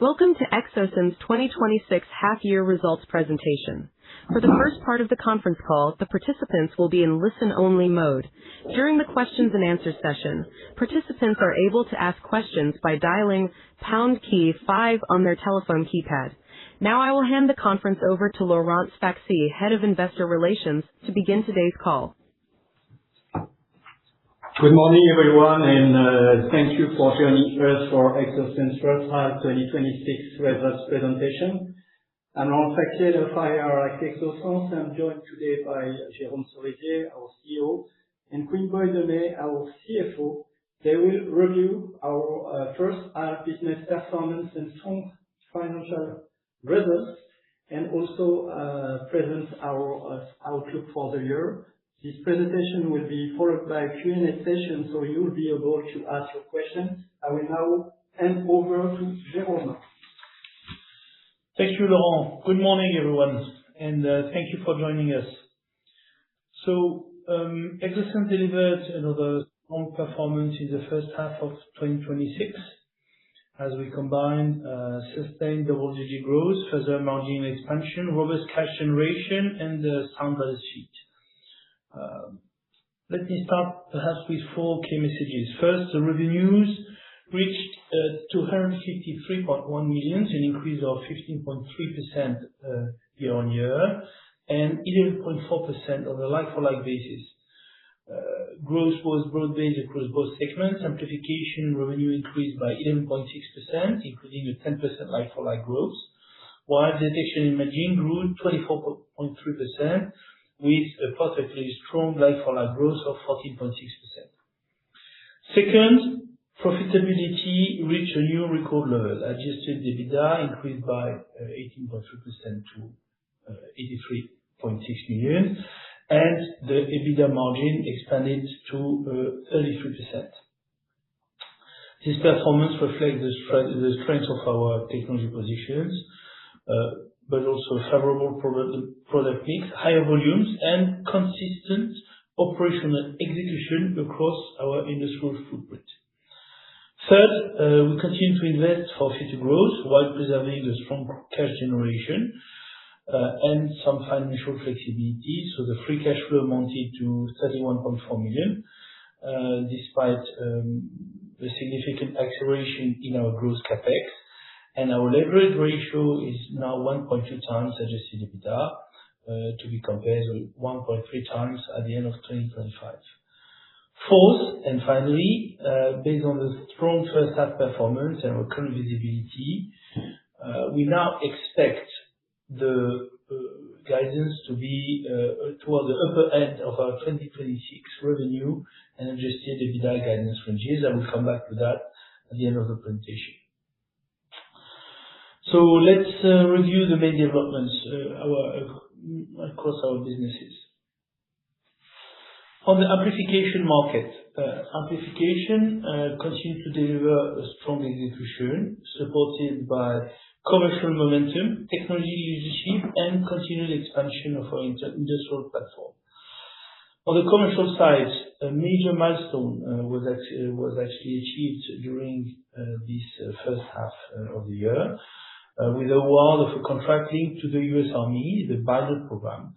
Welcome to Exosens 2026 half-year results presentation. For the first part of the conference call, the participants will be in listen-only mode. During the questions and answers session, participants are able to ask questions by dialing #5 on their telephone keypad. Now I will hand the conference over to Laurent Sfaxi, Head of Investor Relations, to begin today's call. Good morning, everyone, and thank you for joining us for Exosens first half 2026 results presentation. I'm Laurent Sfaxi, Head of IR at Exosens. I'm joined today by Jérôme Cerisier, our CEO, and Quynh-Boi Demey, our CFO. They will review our first half business performance and strong financial results, and also present our outlook for the year. This presentation will be followed by a Q&A session, so you will be able to ask your questions. I will now hand over to Jérôme. Thank you, Laurent. Good morning, everyone, and thank you for joining us. Exosens delivered another strong performance in the first half of 2026 as we combined sustained double-digit growth, further margin expansion, robust cash generation, and a sound balance sheet. Let me start perhaps with four key messages. First, the revenues reached 253.1 million, an increase of 15.3% year-on-year and 11.4% on a like-for-like basis. Growth was broad-based across both segments. Amplification revenue increased by 11.6%, including a 10% like-for-like growth, while detection imaging grew 24.3%, with a particularly strong like-for-like growth of 14.6%. Second, profitability reached a new record level. Adjusted EBITDA increased by 18.3% to 83.6 million, and the EBITDA margin expanded to 33%. This performance reflects the strength of our technology positions, but also favorable product mix, higher volumes, and consistent operational execution across our industrial footprint. Third, we continue to invest for future growth while preserving the strong cash generation and some financial flexibility. The free cash flow amounted to 31.4 million, despite the significant acceleration in our growth CapEx. And our leverage ratio is now 1.2 times adjusted EBITDA, to be compared with 1.3 times at the end of 2025. Fourth, and finally, based on the strong first half performance and our current visibility, we now expect the guidance to be toward the upper end of our 2026 revenue and adjusted EBITDA guidance ranges. I will come back to that at the end of the presentation. Let's review the main developments across our businesses. On the amplification market, amplification continued to deliver a strong execution supported by commercial momentum, technology leadership, and continued expansion of our industrial platform. On the commercial side, a major milestone was actually achieved during this first half of the year, with the award of a contract linked to the US Army, the BIDOT program.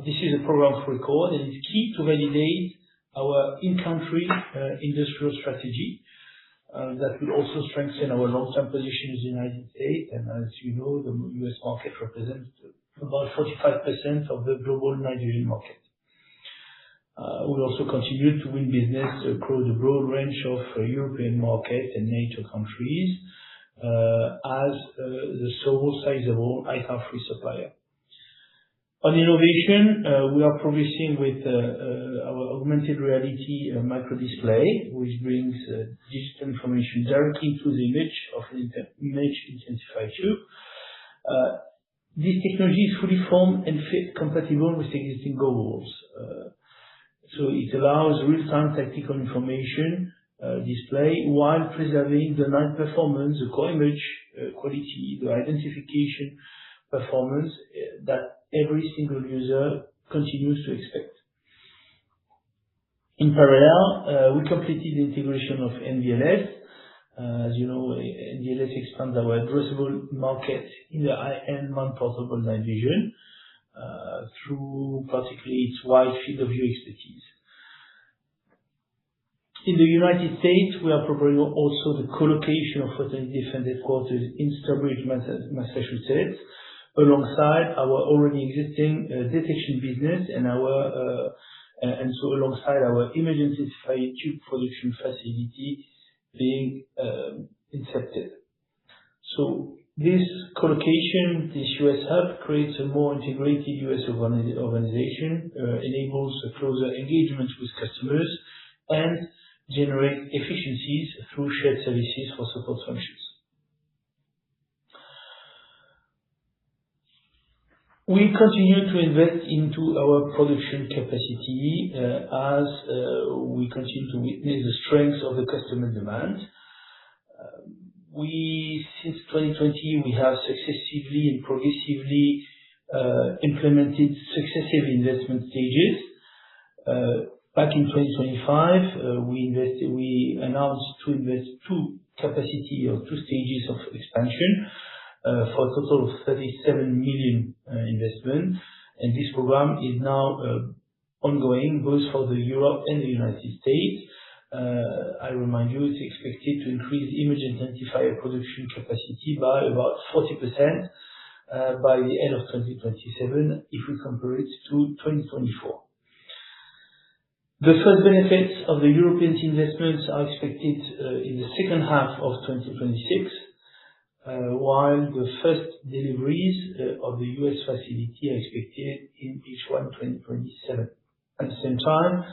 This is a program of record and is key to validate our in-country industrial strategy that will also strengthen our long-term position in the United States. And as you know, the US market represents about 45% of the global nitrogen market. We also continue to win business across a broad range of European markets and NATO countries, as the sole sizable ITAR-free supplier. On innovation, we are progressing with our augmented reality microdisplay, which brings digital information directly to the image of an image intensified tube. This technology is fully form and fit compatible with existing goggles. It allows real-time tactical information display while preserving the night performance, the core image quality, the identification performance that every single user continues to expect. In parallel, we completed the integration of NVLS As you know, NDLS expands our addressable market in the high-end man-portable night vision through particularly its wide field of view expertise. In the United States, we are preparing also the co-location of Photonic Defense headquarters in Sturbridge, Massachusetts, alongside our already existing detection business and alongside our image intensifier tube production facility being incepted. So this co-location, this US hub, creates a more integrated US organization, enables a closer engagement with customers, and generate efficiencies through shared services for support functions. We continue to invest into our production capacity as we continue to witness the strength of the customer demand. Since 2020, we have successively and progressively implemented successive investment stages. Back in 2025, we announced to invest two stages of expansion for a total of 37 million investment. And this program is now ongoing both for the Europe and the United States. I remind you, it's expected to increase image intensifier production capacity by about 40% by the end of 2027 if we compare it to 2024. The first benefits of the European investments are expected in the second half of 2026, while the first deliveries of the US facility are expected in H1 2027. At the same time,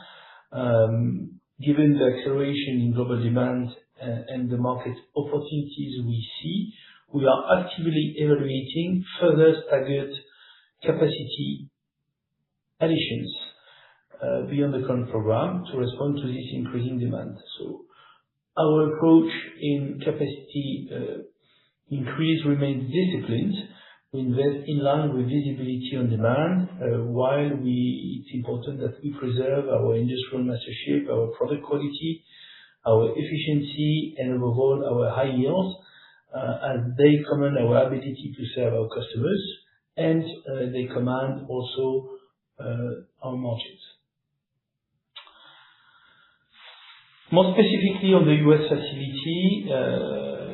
given the acceleration in global demand and the market opportunities we see, we are actively evaluating further staggered capacity additions beyond the current program to respond to this increasing demand. So our approach in capacity increase remains disciplined. We invest in line with visibility on demand, while it's important that we preserve our industrial mastership, our product quality, our efficiency, and above all, our high yields, as they command our ability to serve our customers, and they command also our margins. More specifically on the US facility,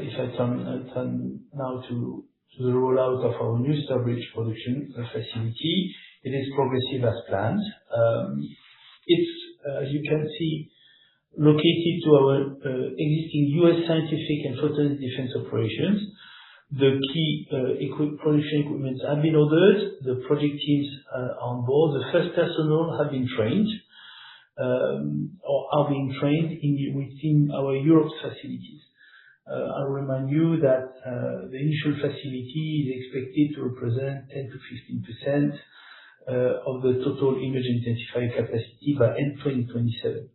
if I turn now to the rollout of our new Sturbridge production facility, it is progressive as planned. It's, as you can see, located to our existing US scientific and Photonic Defense operations. The key production equipment have been ordered. The project teams are on board. The first personnel have been trained or are being trained within our Europe facilities. I'll remind you that the initial facility is expected to represent 10 to 15% of the total image intensifier capacity by end 2027.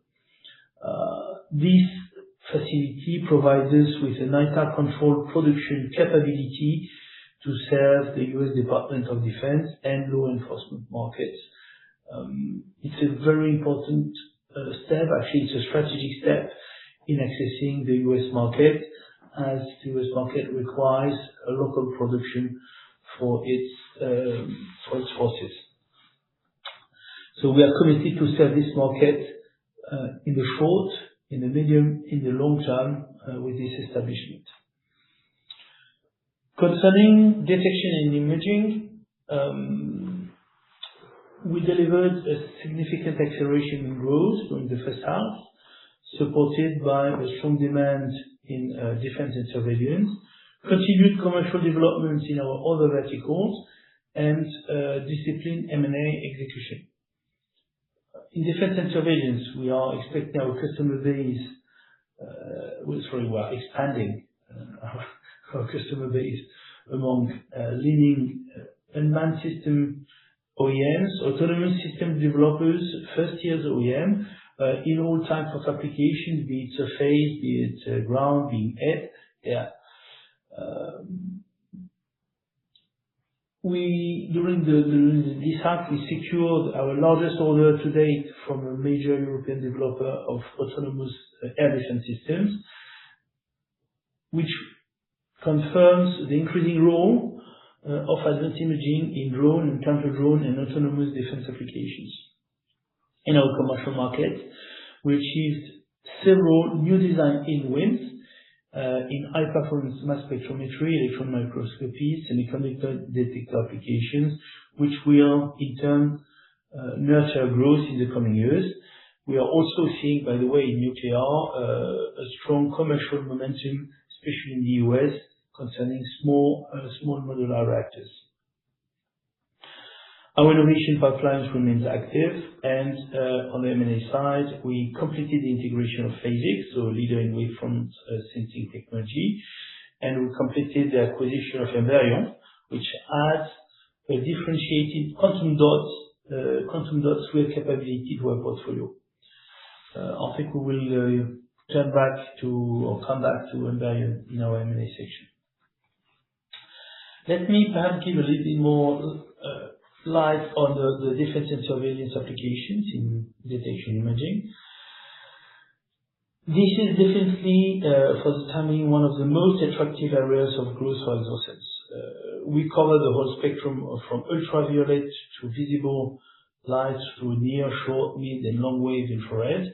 This facility provides us with an ITAR-controlled production capability to serve the US Department of Defense and law enforcement markets. It's a very important step. Actually, it's a strategic step in accessing the US market, as the US market requires a local production for its forces. So we are committed to serve this market in the short, in the medium, in the long term with this establishment. Concerning detection and imaging, we delivered a significant acceleration in growth during the first half, supported by a strong demand in defense and surveillance, continued commercial developments in our other verticals, and disciplined M&A execution. In defense and surveillance, we are expecting our customer base, we are expanding our customer base among leading unmanned system OEMs, autonomous system developers, first-tier OEM, in all types of applications, be it surface, be it ground, be it air. During this half, we secured our largest order to date from a major European developer of autonomous air defense systems. which confirms the increasing role of advanced imaging in drone and counter-drone and autonomous defense applications. In our commercial market, we achieved several new design-in wins in high-performance mass spectrometry, electron microscopy, semiconductor detector applications, which will in turn nurture growth in the coming years. We are also seeing, by the way, in nuclear, a strong commercial momentum, especially in the US, concerning small modular reactors. Our innovation pipelines remains active, and on the M&A side, we completed the integration of Phasix, so a leader in wavefront sensing technology, and we completed the acquisition of Emberion, which adds a differentiated quantum dot swirl capability to our portfolio. I think we will come back to Emberion in our M&A section. Let me perhaps give a little bit more light on the defense and surveillance applications in detection imaging. This is definitely, for the time being, one of the most attractive areas of growth for Exosens. We cover the whole spectrum from ultraviolet to visible light through near, short, mid, and long-wave infrared,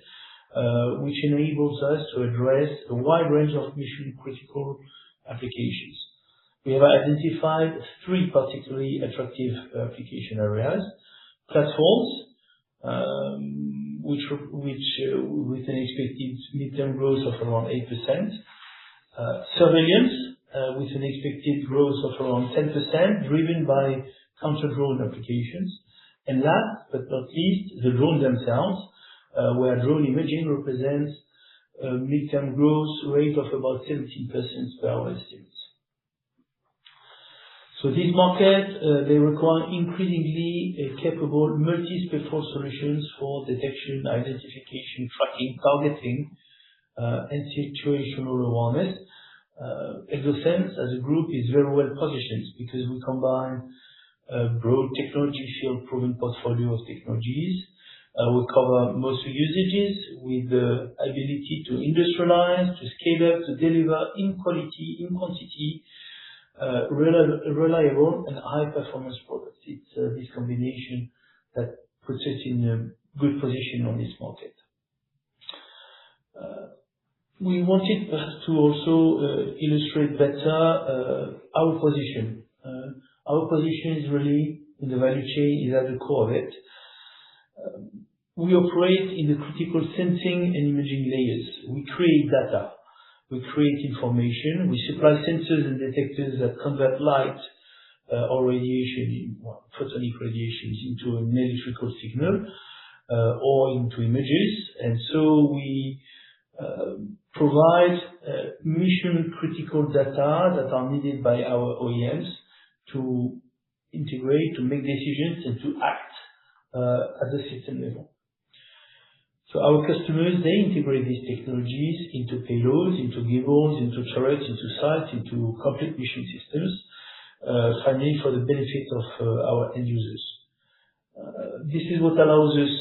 which enables us to address a wide range of mission-critical applications. We have identified 3 particularly attractive application areas: platforms, which with an expected midterm growth of around 8%, surveillance, with an expected growth of around 10%, driven by counter-drone applications, and last but not least, the drone themselves, where drone imaging represents a midterm growth rate of about 17% per our estimates. So these markets, they require increasingly capable multi-spectral solutions for detection, identification, tracking, targeting, and situational awareness. Exosens as a group is very well positioned because we combine a broad technology field proven portfolio of technologies. We cover most usages with the ability to industrialize, to scale up, to deliver in quality, in quantity, reliable and high performance products. It's this combination that puts us in a good position on this market. We wanted perhaps to also illustrate better our position. Our position is really in the value chain, is at the core of it. We operate in the critical sensing and imaging layers. We create data. We create information. We supply sensors and detectors that convert light or radiation, photonic radiations, into an electrical signal or into images. And so we provide mission-critical data that are needed by our OEMs to integrate, to make decisions, and to act at the system level. So our customers, they integrate these technologies into payloads, into gimbals, into turrets, into sites, into complete mission systems, finally for the benefit of our end users. This is what allows us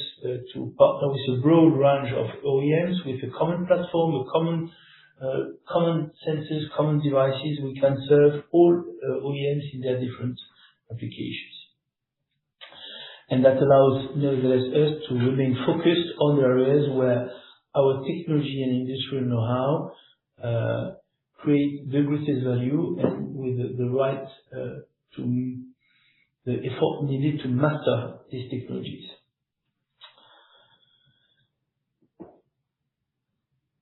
to partner with a broad range of OEMs with a common platform, common sensors, common devices. We can serve all OEMs in their different applications. And that allows, nevertheless, us to remain focused on the areas where our technology and industrial know-how create the greatest value and with the right the effort needed to master these technologies.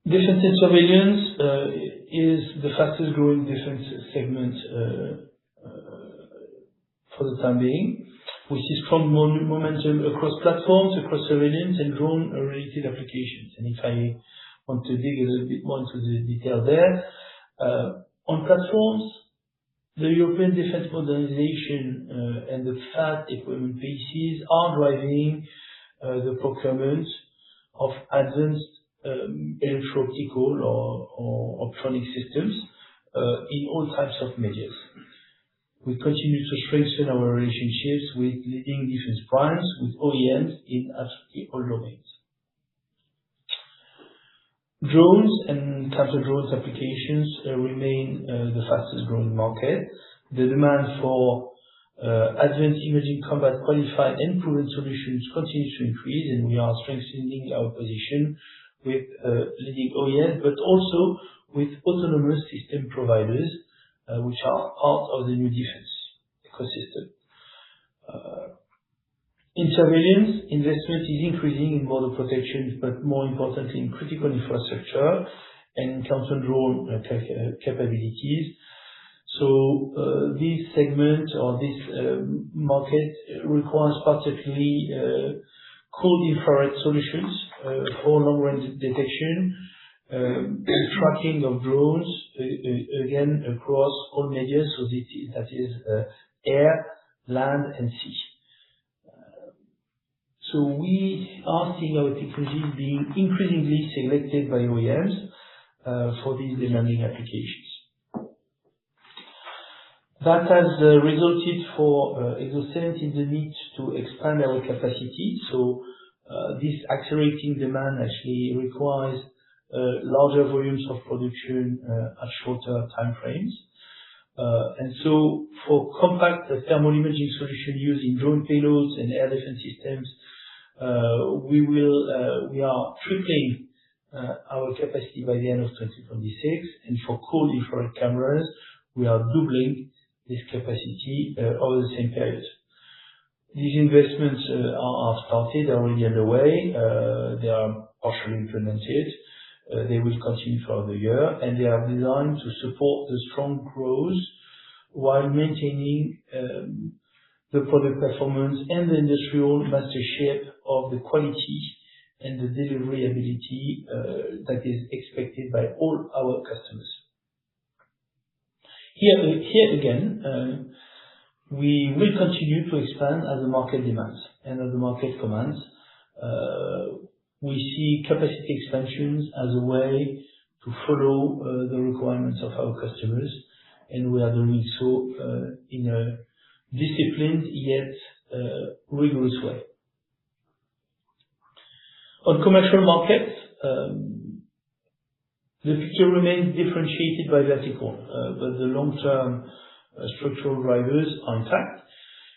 Defense and surveillance is the fastest growing defense segment for the time being. We see strong momentum across platforms, across surveillance and drone-related applications. And if I want to dig a little bit more into the detail there, on platforms, the European defense modernization and the fast equipment paces are driving the procurement of advanced electro-optical or optronic systems in all types of medias. We continue to strengthen our relationships with leading defense primes, with OEMs in absolutely all domains. Drones and counter-drones applications remain the fastest growing market. The demand for advanced imaging combat qualified and proven solutions continues to increase, and we are strengthening our position with leading OEMs, but also with autonomous system providers, which are part of the new defense ecosystem. In surveillance, investment is increasing in border protection, but more importantly in critical infrastructure and counter-drone capabilities. So this segment or this market requires particularly cold infrared solutions for long-range detection and tracking of drones, again across all media, so that is air, land, and sea. So we are seeing our technologies being increasingly selected by OEMs for these demanding applications. That has resulted for Exosens in the need to expand our capacity. So this accelerating demand actually requires larger volumes of production at shorter time frames. And so for compact thermal imaging solution used in drone payloads and air defense systems, we are tripling our capacity by the end of 2026, and for cold infrared cameras, we are doubling this capacity over the same period. These investments are started, already underway. They are partially implemented. They will continue throughout the year, and they are designed to support the strong growth while maintaining the product performance and the industrial mastership of the quality and the delivery ability that is expected by all our customers. Here again, we will continue to expand as the market demands and as the market commands. We see capacity expansions as a way to follow the requirements of our customers, and we are doing so in a disciplined yet rigorous way. On commercial markets, the picture remains differentiated by vertical, but the long-term structural drivers are intact.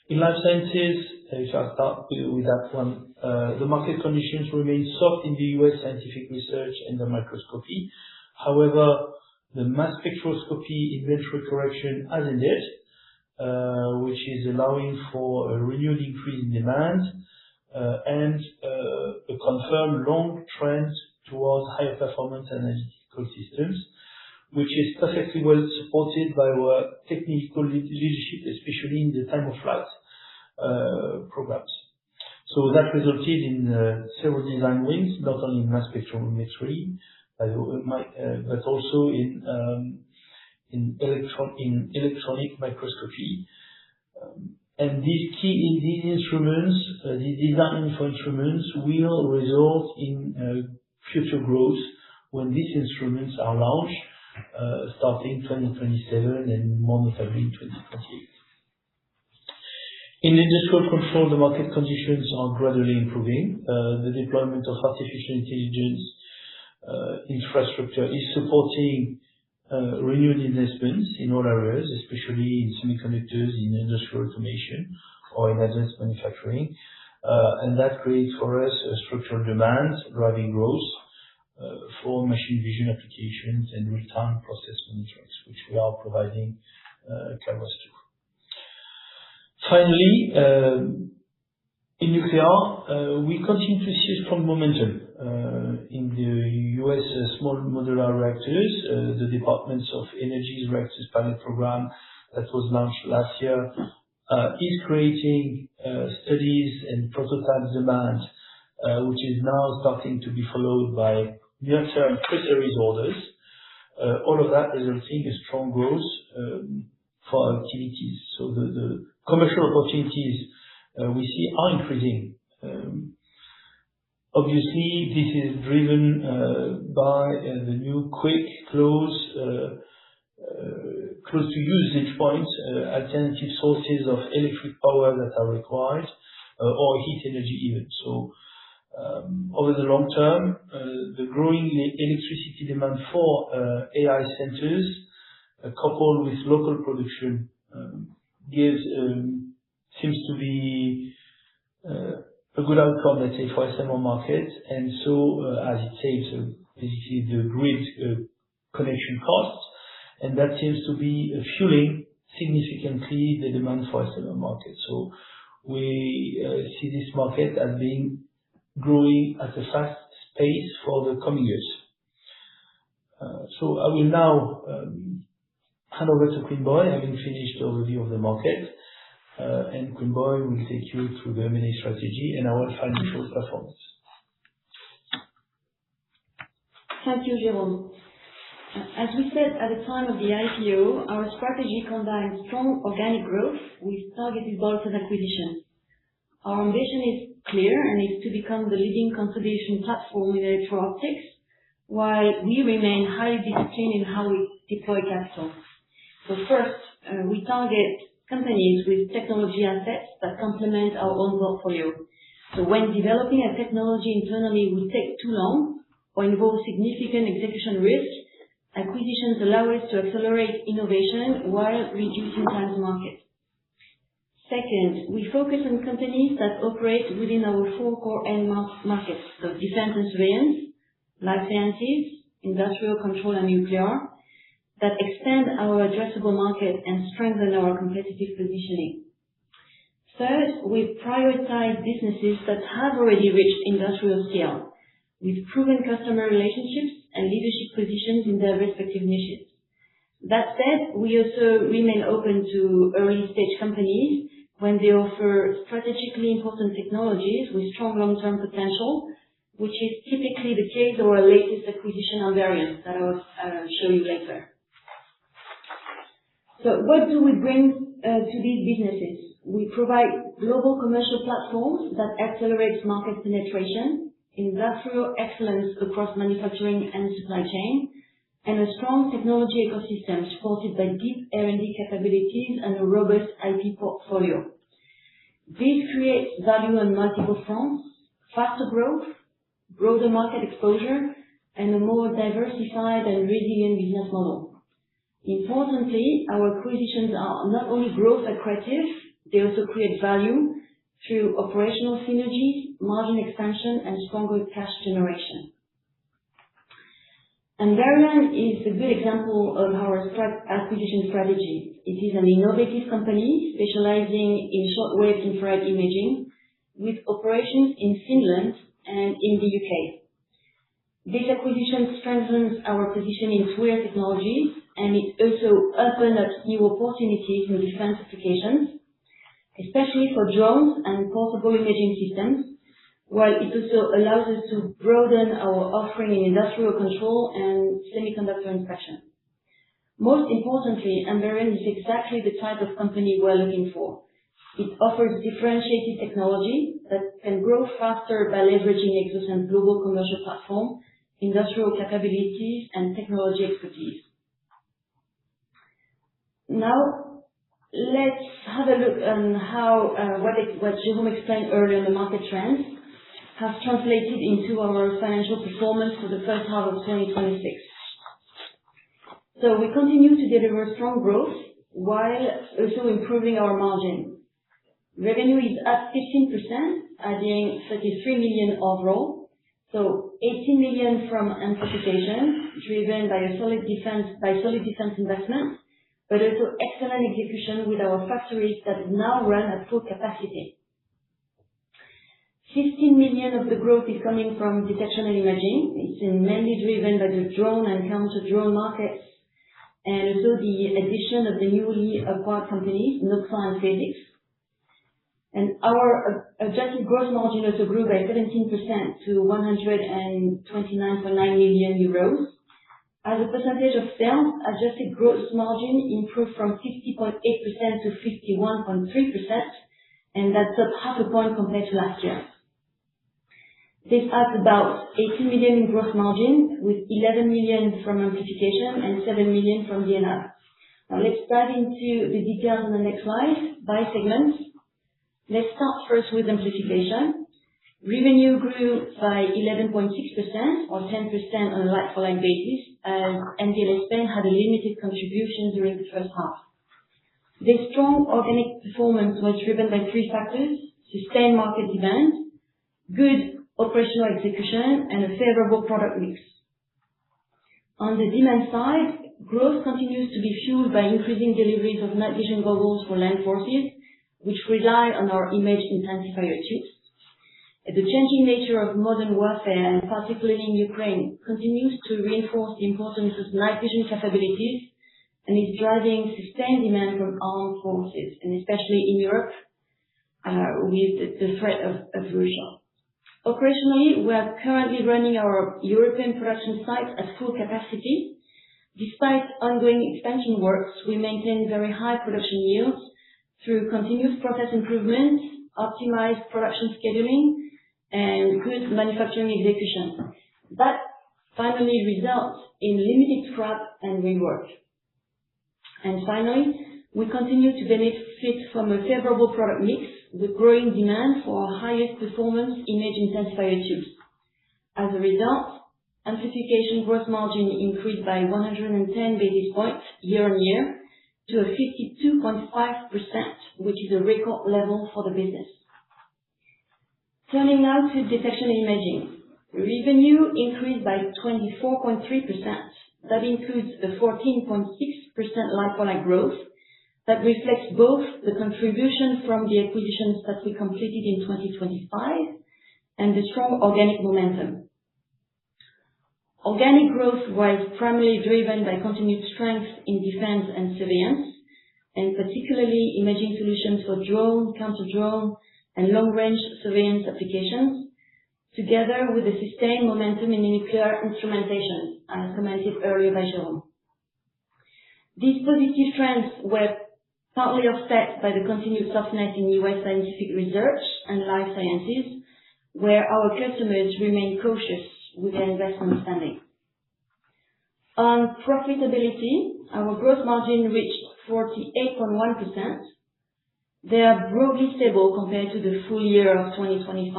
In life sciences, if I start with that one, the market conditions remain soft in the US scientific research and the microscopy. However, the mass spectroscopy inventory correction has ended, which is allowing for a renewed increase in demand and a confirmed long trend towards higher performance analytical systems, which is perfectly well supported by our technical leadership, especially in the time of flight programs. So that resulted in several design wins, not only in mass spectrometry, but also in electronic microscopy. And these instruments, the design for instruments will result in future growth when these instruments are launched, starting 2027 and more notably in 2028. In industrial control, the market conditions are gradually improving. The deployment of artificial intelligence infrastructure is supporting renewed investments in all areas, especially in semiconductors, in industrial automation, or in advanced manufacturing. And that creates for us a structural demand driving growth for machine vision applications and real-time process monitoring, which we are providing cameras to. Finally, in nuclear, we continue to see a strong momentum in the US small modular reactors. The Department of Energy's Reactors Pilot Program that was launched last year is creating studies and prototype demand, which is now starting to be followed by near-term pre-series orders. All of that resulting in strong growth for our activities. So the commercial opportunities we see are increasing. Obviously, this is driven by the new quick close to usage points, alternative sources of electric power that are required, or heat energy even. So Over the long term, the growing electricity demand for AI centers, coupled with local production, seems to be a good outcome, let's say, for SMR market. And so, as it saves basically the grid connection costs, and that seems to be fueling significantly the demand for SMR market. So we see this market as being growing at a fast pace for the coming years. So I will now hand over to Queen-Boy, having finished the overview of the market, and Queen-Boy will take you through the M&A strategy and our financial performance. Thank you, Jérôme. As we said at the time of the IPO, our strategy combines strong organic growth with targeted bolt-on acquisitions. Our ambition is clear and is to become the leading consolidation platform in electro-optics, while we remain highly disciplined in how we deploy capital. So first, we target companies with technology assets that complement our own portfolio. So when developing a technology internally will take too long or involve significant execution risk, acquisitions allow us to accelerate innovation while reducing time to market. Second, we focus on companies that operate within our 4 core end markets, so defense and surveillance, life sciences, industrial control and nuclear, that extend our addressable market and strengthen our competitive positioning. Third, we prioritize businesses that have already reached industrial scale, with proven customer relationships and leadership positions in their respective niches. That said, we also remain open to early-stage companies when they offer strategically important technologies with strong long-term potential, which is typically the case of our latest acquisition on Varian that I will show you later. So what do we bring to these businesses? We provide global commercial platforms that accelerate market penetration, industrial excellence across manufacturing and supply chain, and a strong technology ecosystem supported by deep R&D capabilities and a robust IP portfolio. This creates value on multiple fronts, faster growth, broader market exposure, and a more diversified and resilient business model. Importantly, our acquisitions are not only growth accretive, they also create value through operational synergies, margin expansion, and stronger cash generation. And Varian is a good example of our acquisition strategy. It is an innovative company specializing in shortwave infrared imaging with operations in Finland and in the UK. This acquisition strengthens our position in SWIR technologies, and it also opens up new opportunities in defense applications, especially for drones and portable imaging systems, while it also allows us to broaden our offering in industrial control and semiconductor inspection. Most importantly, Varian is exactly the type of company we're looking for. It offers differentiated technology that can grow faster by leveraging Exosens' global commercial platform, industrial capabilities, and technology expertise. Now, let's have a look on how what Jérôme explained earlier on the market trends have translated into our financial performance for the first half of 2026. So we continue to deliver strong growth while also improving our margin. Revenue is up 15%, adding 33 million overall. So 18 million from amplification, driven by solid defense investment, but also excellent execution with our factories that now run at full capacity. 15 million of the growth is coming from detection and imaging. It's mainly driven by the drone and counter-drone markets, and also the addition of the newly acquired companies, Noxa and Physics. And our adjusted gross margin also grew by 17% to 129.9 million euros. As a percentage of sales, adjusted gross margin improved from 50.8% to 51.3%, and that's up half a point compared to last year. This adds about 18 million in gross margin, with 11 million from amplification and 7 million from DNR. Now let's dive into the details on the next slide by segment. Let's start first with amplification. Revenue grew by 11.6% or 10% on a like-for-like basis, as NTL Spain had a limited contribution during the first half. This strong organic performance was driven by three factors: sustained market demand, good operational execution, and a favorable product mix. On the demand side, growth continues to be fueled by increasing deliveries of night vision goggles for land forces, which rely on our image intensifier tubes. The changing nature of modern warfare, and particularly in Ukraine, continues to reinforce the importance of night vision capabilities and is driving sustained demand from armed forces, and especially in Europe, with the threat of Russia. Operationally, we are currently running our European production sites at full capacity. Despite ongoing expansion works, we maintain very high production yields through continuous process improvement, optimized production scheduling, and good manufacturing execution. That finally results in limited scrap and rework. And finally, we continue to benefit from a favorable product mix with growing demand for our highest performance image intensifier tubes. As a result, amplification gross margin increased by 110 basis points year-on-year to a 52.5%, which is a record level for the business. Turning now to detection and imaging. Revenue increased by 24.3%. That includes a 14.6% like-for-like growth that reflects both the contribution from the acquisitions that we completed in 2025 and the strong organic momentum. Organic growth was primarily driven by continued strength in defense and surveillance, and particularly imaging solutions for drone, counter-drone, and long-range surveillance applications, together with the sustained momentum in nuclear instrumentation, as commented earlier by Jérôme. These positive trends were partly offset by the continued softness in U.S. scientific research and life sciences, where our customers remain cautious with their investment spending. On profitability, our gross margin reached 48.1%. They are broadly stable compared to the full year of 2025,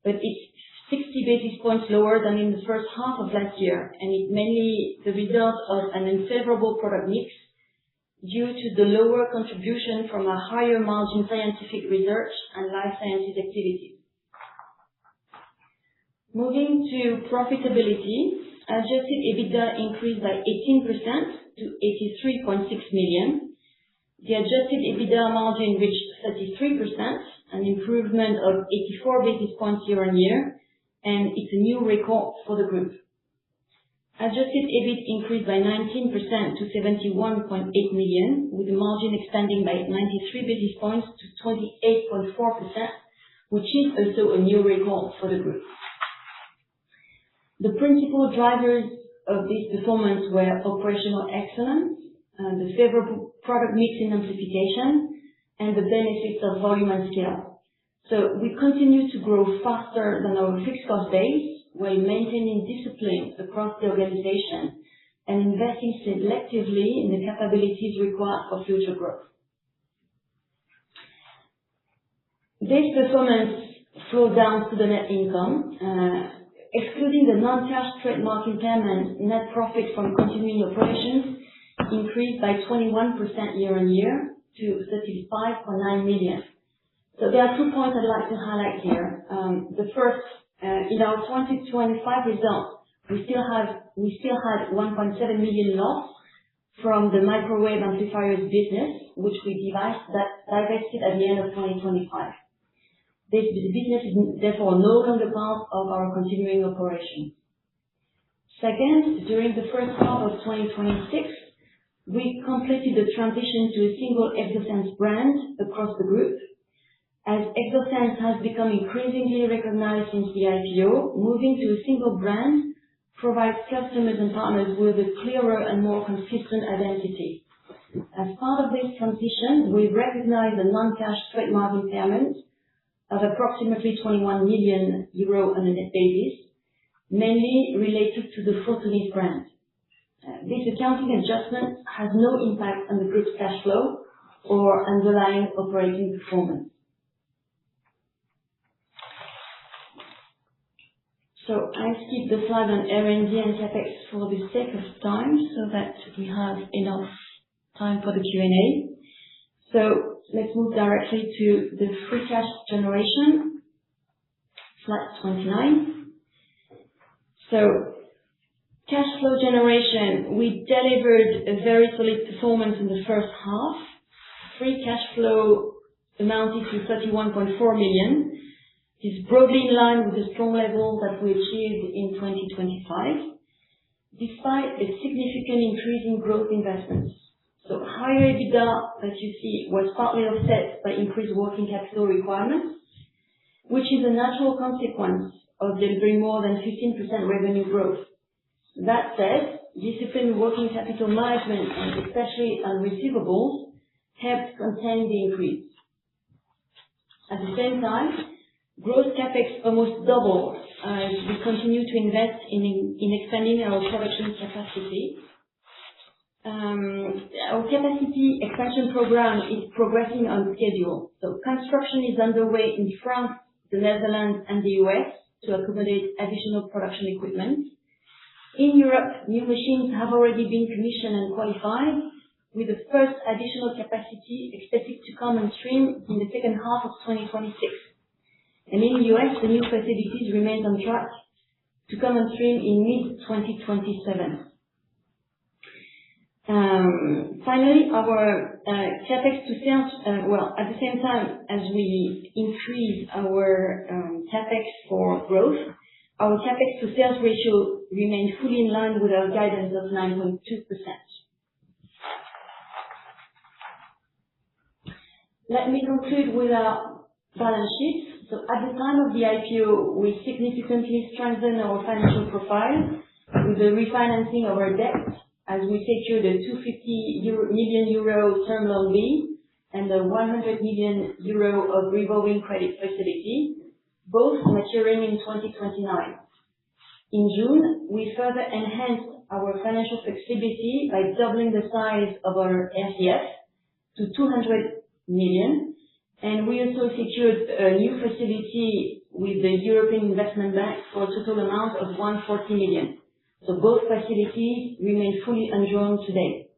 but it's 60 basis points lower than in the first half of last year, and it's mainly the result of an unfavorable product mix due to the lower contribution from a higher margin scientific research and life sciences activities. Moving to profitability, adjusted EBITDA increased by 18% to 83.6 million. The adjusted EBITDA margin reached 33%, an improvement of 84 basis points year-on-year, and it's a new record for the group. Adjusted EBIT increased by 19% to 71.8 million, with the margin expanding by 93 basis points to 28.4%, which is also a new record for the group. The principal drivers of this performance were operational excellence, the favorable product mix in amplification, and the benefits of volume and scale. So we continue to grow faster than our fixed cost base while maintaining discipline across the organization and investing selectively in the capabilities required for future growth. This performance flowed down to the net income. Excluding the non-cash trademark impairment, net profit from continuing operations increased by 21% year-on-year to 35.9 million. So there are 2 points I'd like to highlight here. The first, in our 2025 results, we still had 1.7 million loss from the microwave amplifiers business, which we divested at the end of 2025. This business is therefore no longer part of our continuing operations. Second, during the first half of 2026, we completed the transition to a single Exosens brand across the group. As Exosens has become increasingly recognized since the IPO, moving to a single brand provides customers and partners with a clearer and more consistent identity. As part of this transition, we recognize a non-cash trademark impairment of approximately 21 million euro on a net basis, mainly related to the Photonis brand. This accounting adjustment has no impact on the group's cash flow or underlying operating performance. So I skip the slide on R&D and CapEx for the sake of time, so that we have enough time for the Q&A. So let's move directly to the free cash generation, slide 29. So cash flow generation, we delivered a very solid performance in the first half. Free cash flow amounted to 31.4 million. Is broadly in line with the strong level that we achieved in 2025, despite a significant increase in growth investments. So higher EBITDA that you see was partly offset by increased working capital requirements, which is a natural consequence of delivering more than 15% revenue growth. That said, disciplined working capital management, and especially on receivables, helped contain the increase. At the same time, gross CapEx almost doubled as we continue to invest in expanding our production capacity. Our capacity expansion program is progressing on schedule. So construction is underway in France, the Netherlands, and the US to accommodate additional production equipment. In Europe, new machines have already been commissioned and qualified, with the first additional capacity expected to come on stream in the second half of 2026. And in the US, the new facilities remain on track to come on stream in mid-2027. Finally, our CapEx to sales, at the same time as we increase our CapEx for growth, our CapEx to sales ratio remains fully in line with our guidance of 9.2%. Let me conclude with our balance sheet. So at the time of the IPO, we significantly strengthened our financial profile with the refinancing of our debt, as we secured a 250 million euro term loan B and a 100 million euro of revolving credit facility, both maturing in 2029. In June, we further enhanced our financial flexibility by doubling the size of our RCF to 200 million. And we also secured a new facility with the European Investment Bank for a total amount of 140 million. So both facilities remain fully undrawn today.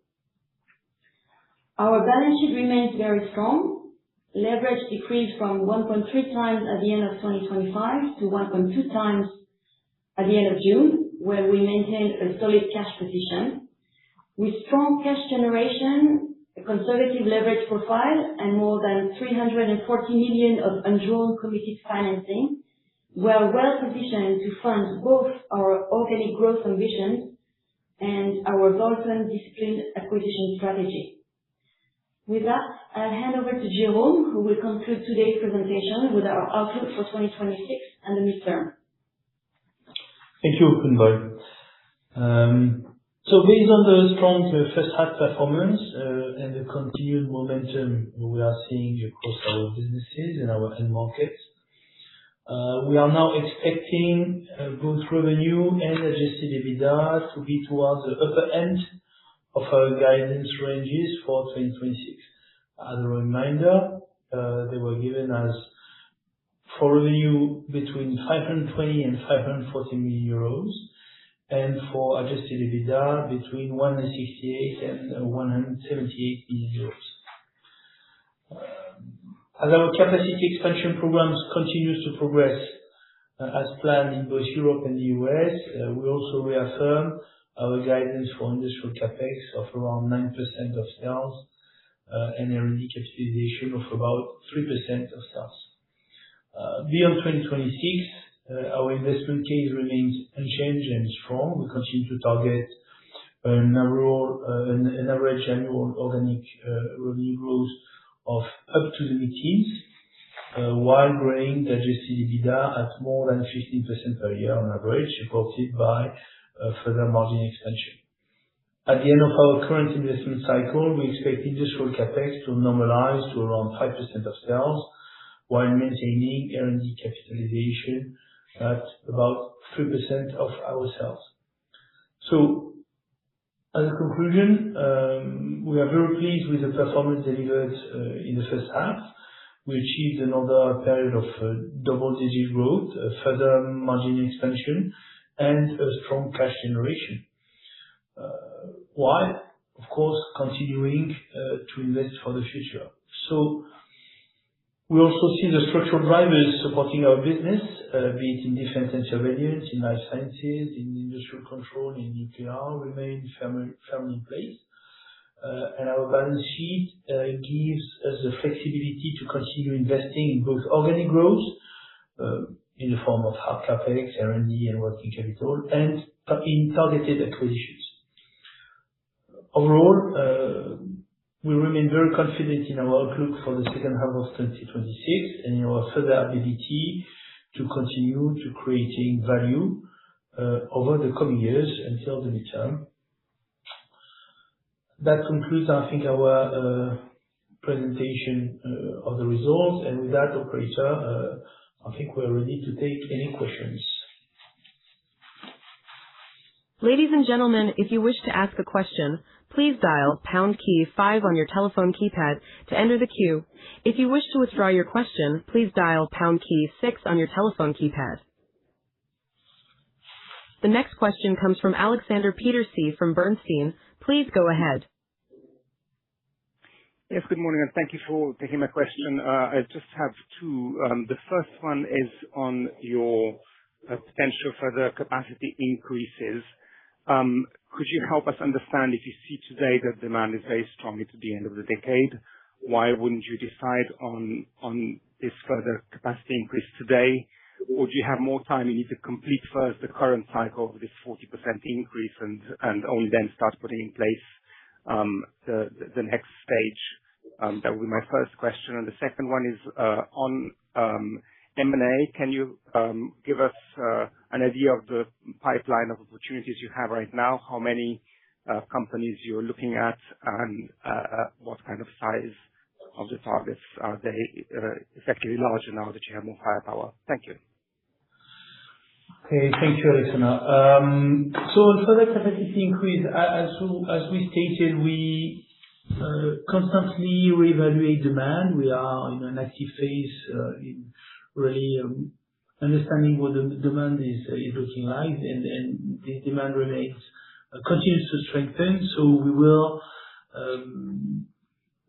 Our balance sheet remains very strong. Leverage decreased from 1.3 times at the end of 2025 to 1.2 times at the end of June, where we maintained a solid cash position. With strong cash generation, a conservative leverage profile, and more than 340 million of undrawn committed financing, we are well positioned to fund both our organic growth ambitions and our bolt-on disciplined acquisition strategy. With that, I'll hand over to Jérôme, who will conclude today's presentation with our outlook for 2026 and the midterm. Thank you, Kunboy. So based on the strong first half performance and the continued momentum we are seeing across our businesses and our end markets, we are now expecting both revenue and adjusted EBITDA to be towards the upper end of our guidance ranges for 2026. As a reminder, they were given as for revenue between 520 and 540 million euros, and for adjusted EBITDA between 168 and 178 million euros. As our capacity expansion programs continues to progress as planned in both Europe and the US, we also reaffirm our guidance for industrial CapEx of around 9% of sales and R&D capitalization of about 3% of sales. Beyond 2026, our investment case remains unchanged and strong. We continue to target an average annual organic revenue growth of up to the mid-teens, while growing the adjusted EBITDA at more than 15% per year on average, supported by further margin expansion. At the end of our current investment cycle, we expect industrial CapEx to normalize to around 5% of sales, while maintaining R&D capitalization at about 3% of our sales. So, as a conclusion, we are very pleased with the performance delivered in the first half. We achieved another period of double-digit growth, further margin expansion, and a strong cash generation. While, of course, continuing to invest for the future. We also see the structural drivers supporting our business, be it in defense and surveillance, in life sciences, in industrial control, in nuclear, remain firmly in place. Our balance sheet gives us the flexibility to continue investing in both organic growth, in the form of hard CapEx, R&D, and working capital, and in targeted acquisitions. Overall, we remain very confident in our outlook for the second half of 2026 and in our further ability to continue to creating value over the coming years until the midterm. That concludes, I think, our presentation of the results. With that, operator, I think we're ready to take any questions. Ladies and gentlemen, if you wish to ask a question, please dial #5 on your telephone keypad to enter the queue. If you wish to withdraw your question, please dial #6 on your telephone keypad. The next question comes from Alexander Peterc from Bernstein. Please go ahead. Yes, good morning, and thank you for taking my question. I just have two. The first one is on your potential further capacity increases. Could you help us understand, if you see today that demand is very strong into the end of the decade, why wouldn't you decide on this further capacity increase today? Or do you have more time, you need to complete first the current cycle of this 40% increase and only then start putting in place the next stage? That would be my first question. And the second one is on M&A. Can you give us an idea of the pipeline of opportunities you have right now? How many companies you're looking at, and what kind of size of the targets? Are they effectively larger now that you have more firepower? Thank you. Okay. Thank you, Alexander. On further capacity increase, as we stated, we constantly reevaluate demand. We are in an active phase in really understanding what the demand is looking like, and the demand continues to strengthen.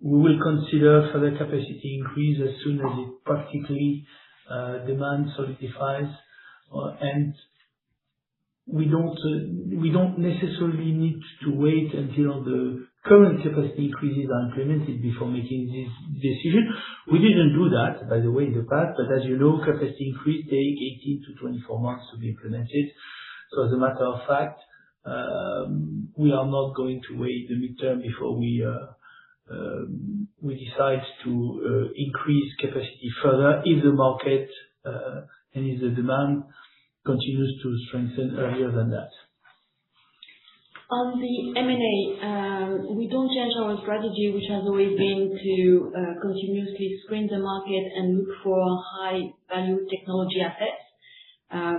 We will consider further capacity increase as soon as it practically demand solidifies. We don't necessarily need to wait until the current capacity increases are implemented before making this decision. We didn't do that, by the way, in the past, but as you know, capacity increase take 18 to 24 months to be implemented. As a matter of fact, we are not going to wait the midterm before we decide to increase capacity further if the market and if the demand continues to strengthen earlier than that. On the M&A, we don't change our strategy, which has always been to continuously screen the market and look for high-value technology assets.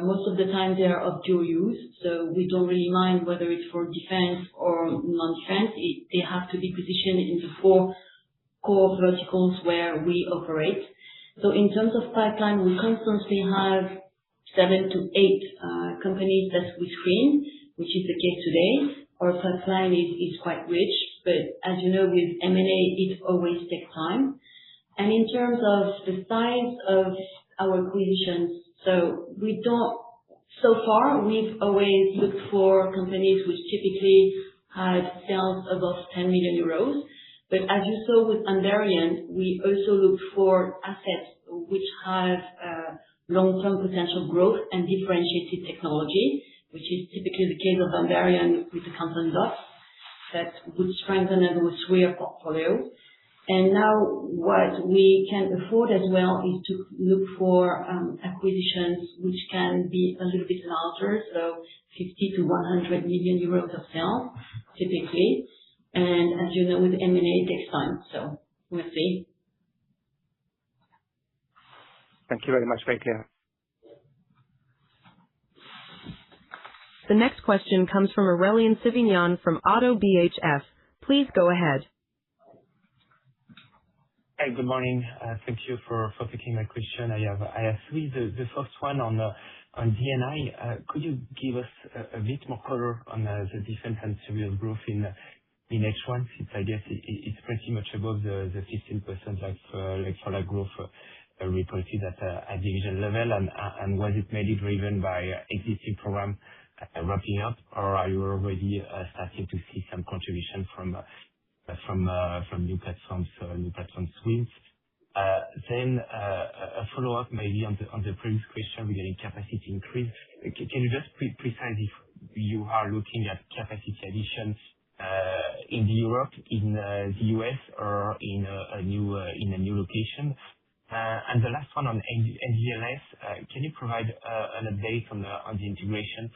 Most of the time they are of dual use, so we don't really mind whether it's for defense or non-defense. They have to be positioned in the 4 core verticals where we operate. In terms of pipeline, we constantly have 7 to 8 companies that we screen, which is the case today. Our pipeline is quite rich, but as you know, with M&A, it always takes time. In terms of the size of our acquisitions, so far, we've always looked for companies which typically had sales above 10 million euros. But as you saw with Andarian, we also look for assets which have long-term potential growth and differentiated technology, which is typically the case of Andarian with the Canton Dots, that would strengthen our SWIR portfolio. Now what we can afford as well is to look for acquisitions which can be a little bit larger, so 50 to 100 million euros of sales, typically. As you know, with M&A, it takes time, so we'll see. Thank you very much. Very clear. The next question comes from Aurélien Sivignon from ODDO BHF. Please go ahead. Hi, good morning. Thank you for taking my question. I have three. The first one on D&I. Could you give us a bit more color on the defense and civil growth in H1? Since I guess it's pretty much above the 15% like-for-like growth reported at division level. And was it mainly driven by existing program ramping up, or are you already starting to see some contribution from new platforms wins? Then a follow-up maybe on the previous question regarding capacity increase. Can you just precise if you are looking at capacity additions in Europe, in the U.S., or in a new location? And the last one on NDLS, can you provide an update on the integration?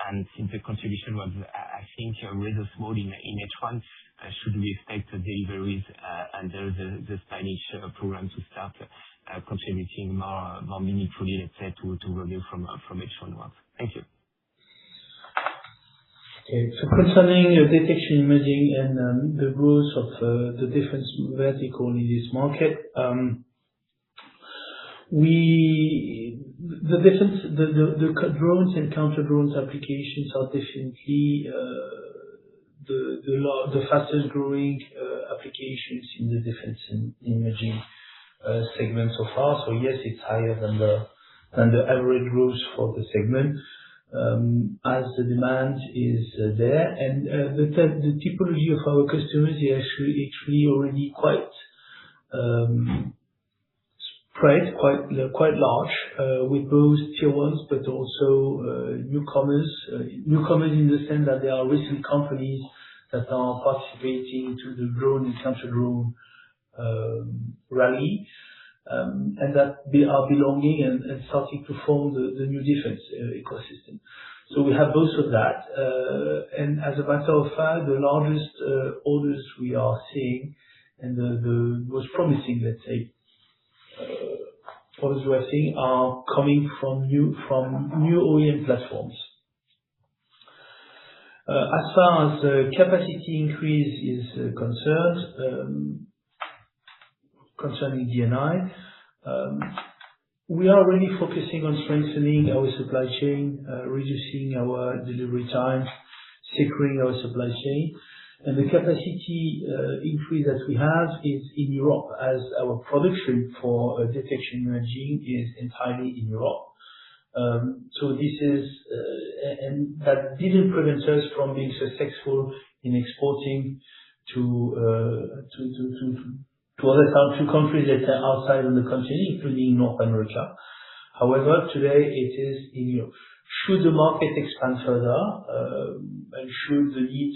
And since the contribution was, I think, rather small in H1, should we expect deliveries under the Spanish program to start contributing more meaningfully, let's say, to revenue from H1 onwards? Thank you. Okay. So concerning detection imaging and the growth of the defense vertical in this market, the drones and counter drones applications are definitely the fastest growing applications in the defense and imaging segment so far. So yes, it's higher than the average growth for the segment, as the demand is there. And the typology of our customers is actually already quite spread, quite large, with both tier ones, but also newcomers. Newcomers in the sense that there are recent companies that are participating to the drone and counter drone rally, and that are belonging and starting to form the new defense ecosystem. So we have both of that. And as a matter of fact, the largest orders we are seeing and the most promising, let's say, orders we are seeing are coming from new OEM platforms. As far as capacity increase is concerned, concerning D&I, we are really focusing on strengthening our supply chain, reducing our delivery time, securing our supply chain. And the capacity increase that we have is in Europe, as our production for detection imaging is entirely in Europe. So this is, and that didn't prevent us from being successful in exporting to other countries that are outside of the continent, including North America. However, today it is in Europe. Should the market expand further, and should the need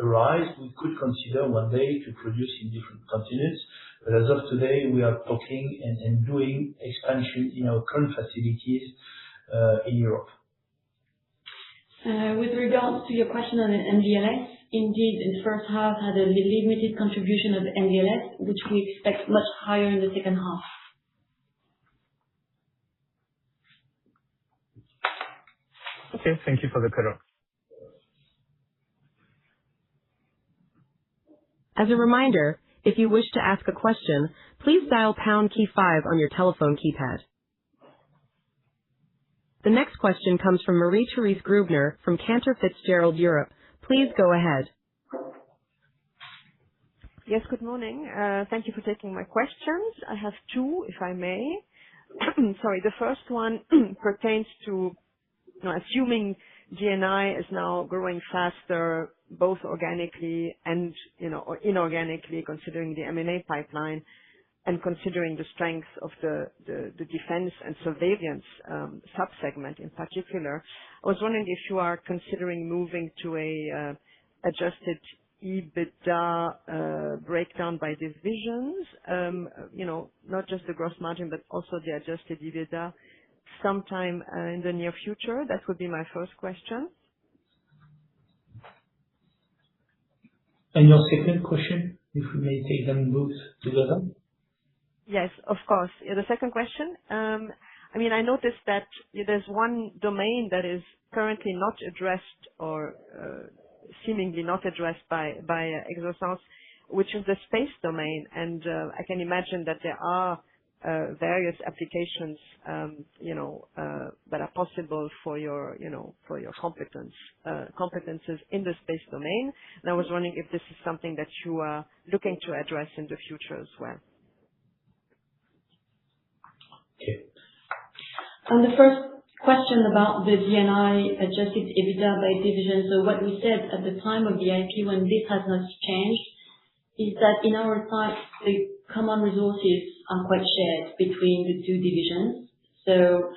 arise, we could consider one day to produce in different continents. But as of today, we are talking and doing expansion in our current facilities in Europe. With regards to your question on NDLS, indeed, in the first half had a limited contribution of NDLS, which we expect much higher in the second half. Okay, thank you for the color. As a reminder, if you wish to ask a question, please dial pound key 5 on your telephone keypad. The next question comes from Marie-Therese Grubner from Cantor Fitzgerald Europe. Please go ahead. Yes, good morning. Thank you for taking my questions. I have two, if I may. Sorry, the first one pertains to, assuming D&I is now growing faster, both organically and, or inorganically, considering the M&A pipeline and considering the strength of the defense and surveillance sub-segment in particular. I was wondering if you are considering moving to a adjusted EBITDA breakdown by divisions, not just the gross margin, but also the adjusted EBITDA sometime in the near future. That would be my first question. And your second question, if we may take them both together? Yes, of course. The second question, I noticed that there's one domain that is currently not addressed or seemingly not addressed by Exosens, which is the space domain. And I can imagine that there are various applications, that are possible for your competences in the space domain. And I was wondering if this is something that you are looking to address in the future as well. Okay. On the first question about the D&I adjusted EBITDA by division, so what we said at the time of the IPO, and this has not changed, is that in our site, the common resources are quite shared between the two divisions. So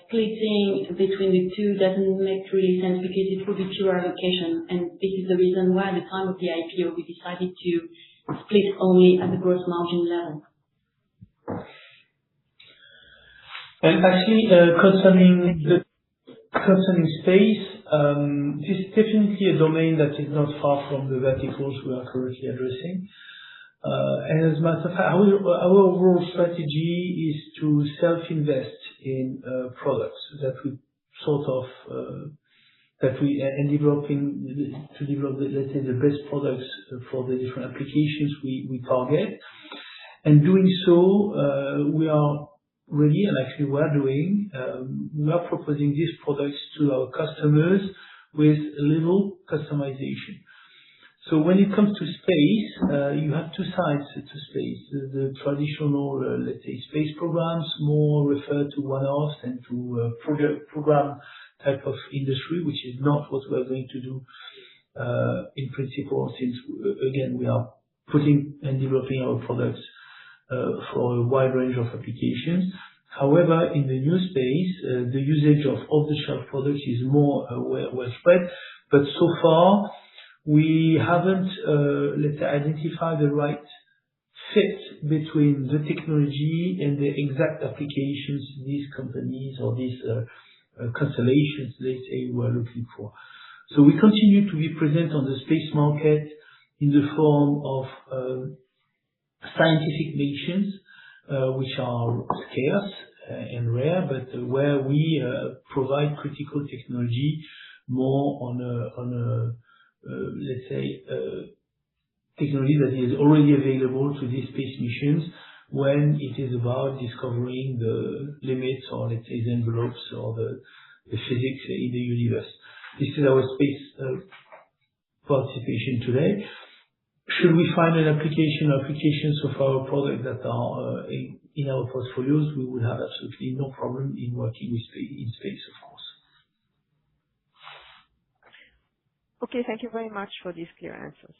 splitting between the two doesn't make really sense because it would be pure allocation. And this is the reason why at the time of the IPO, we decided to split only at the gross margin level. And actually, concerning space, this is definitely a domain that is not far from the verticals we are currently addressing. And as a matter of fact, our overall strategy is to self-invest in products that we develop, let's say, the best products for the different applications we target. And doing so, we are ready, and actually we are proposing these products to our customers with little customization. So when it comes to space, you have two sides to space. The traditional, let's say, space programs more refer to one-offs and to program type of industry, which is not what we are going to do in principle, since, again, we are putting and developing our products for a wide range of applications. However, in the new space, the usage of off-the-shelf products is more well spread, but so far, we haven't, let's say, identified the right fit between the technology and the exact applications these companies or these constellations, let's say, were looking for. So we continue to be present on the space market in the form of scientific missions, which are scarce and rare, but where we provide critical technology more on a let's say, technology that is already available to these space missions when it is about discovering the limits or, let's say, the envelopes or the physics in the universe. This is our space participation today. Should we find an applications of our product that are in our portfolios, we would have absolutely no problem in working with in space, of course. Okay, thank you very much for these clear answers.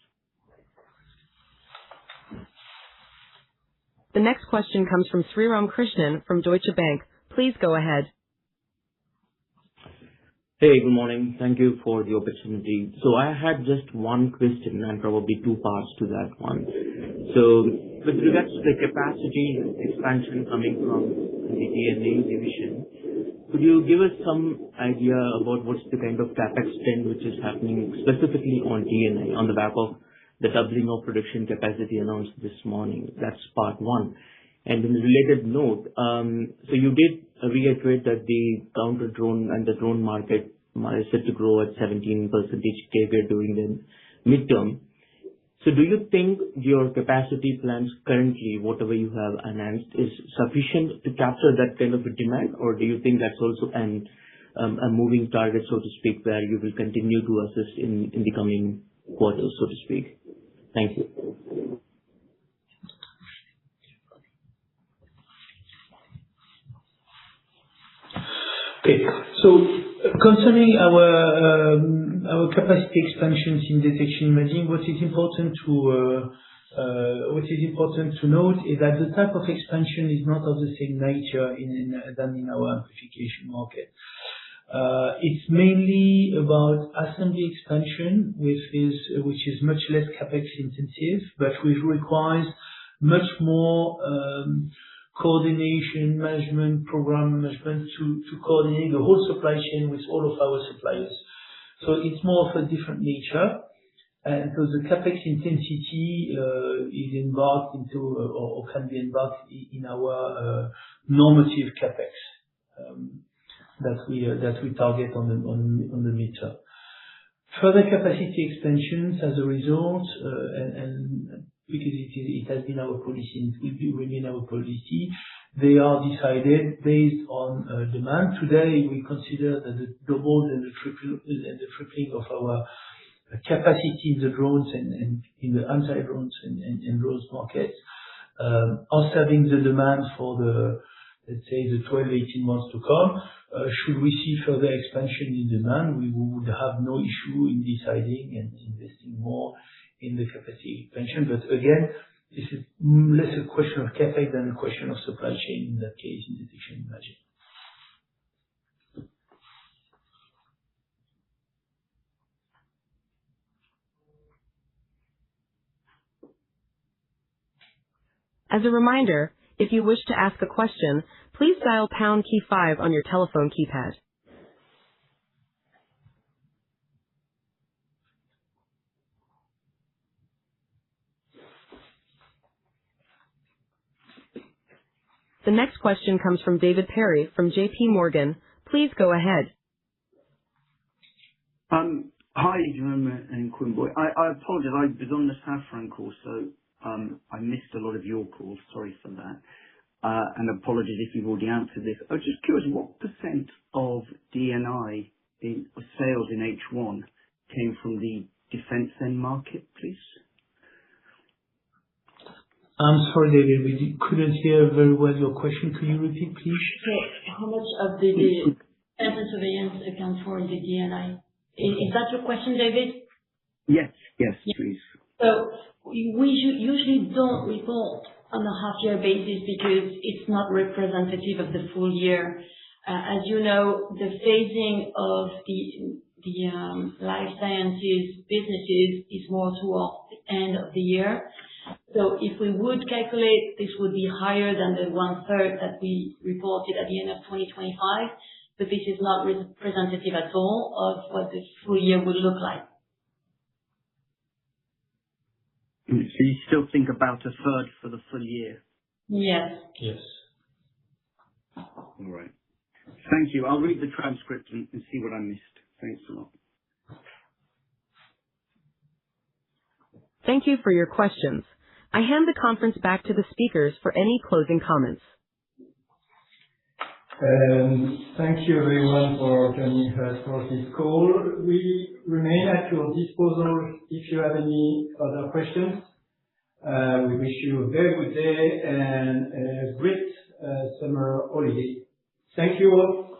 The next question comes from Sriram Krishnan from Deutsche Bank. Please go ahead. Hey, good morning. Thank you for the opportunity. So I had just one question and probably two parts to that one. So with regards to the capacity expansion coming from the D&A division, could you give us some idea about what's the kind of CapEx trend which is happening specifically on D&A on the back of the doubling of production capacity announced this morning? That's part one. And in a related note, so you did reiterate that the counter-drone and the drone market is set to grow at 17% CAGR during the midterm. So do you think your capacity plans currently, whatever you have announced, is sufficient to capture that kind of a demand, or do you think that's also a moving target, so to speak, where you will continue to assist in the coming quarters, so to speak? Thank you. Okay. So concerning our capacity expansions in detection imaging, what is important to note is that the type of expansion is not of the same nature than in our amplification market. It's mainly about assembly expansion, which is much less CapEx intensive, but which requires much more coordination, management, program management to coordinate the whole supply chain with all of our suppliers. So it's more of a different nature. And so the CapEx intensity is embarked into or can be embarked in our normative CapEx that we target on the midterm. Further capacity expansions as a result, and because it has been our policy and it will remain our policy, they are decided based on demand. Today, we consider that the double and the tripling of our capacity in the drones and in the anti-drones and drones markets are serving the demand for the, let's say, the 12, 18 months to come. Should we see further expansion in demand, we would have no issue in deciding and investing more in the capacity expansion. But again, this is less a question of CapEx than a question of supply chain in that case, in detection and imaging. As a reminder, if you wish to ask a question, please dial pound key 5 on your telephone keypad. The next question comes from David Perry from JP Morgan. Please go ahead. Hi, Jerome and Quimboy. I apologize. I was on the Safran call, so I missed a lot of your calls. Sorry for that. And apologies if you've already answered this. I was just curious, what percent of D&I in sales in H1 came from the defense end market, please? I'm sorry, David, we couldn't hear very well your question. Could you repeat, please? So how much of the defense and surveillance account for in the D&I? Is that your question, David? Yes, please. So we usually don't report on a half-year basis because it's not representative of the full year. As you know, the phasing of the life sciences businesses is more towards the end of the year. So if we would calculate, this would be higher than the 1/3 that we reported at the end of 2025, but this is not representative at all of what the full year would look like. So you still think about 1/3 for the full year? Yes. Yes. All right. Thank you. I'll read the transcript and see what I missed. Thanks a lot. Thank you for your questions. I hand the conference back to the speakers for any closing comments. Thank you everyone for joining us for this call. We remain at your disposal if you have any other questions. We wish you a very good day and a great summer holiday. Thank you all.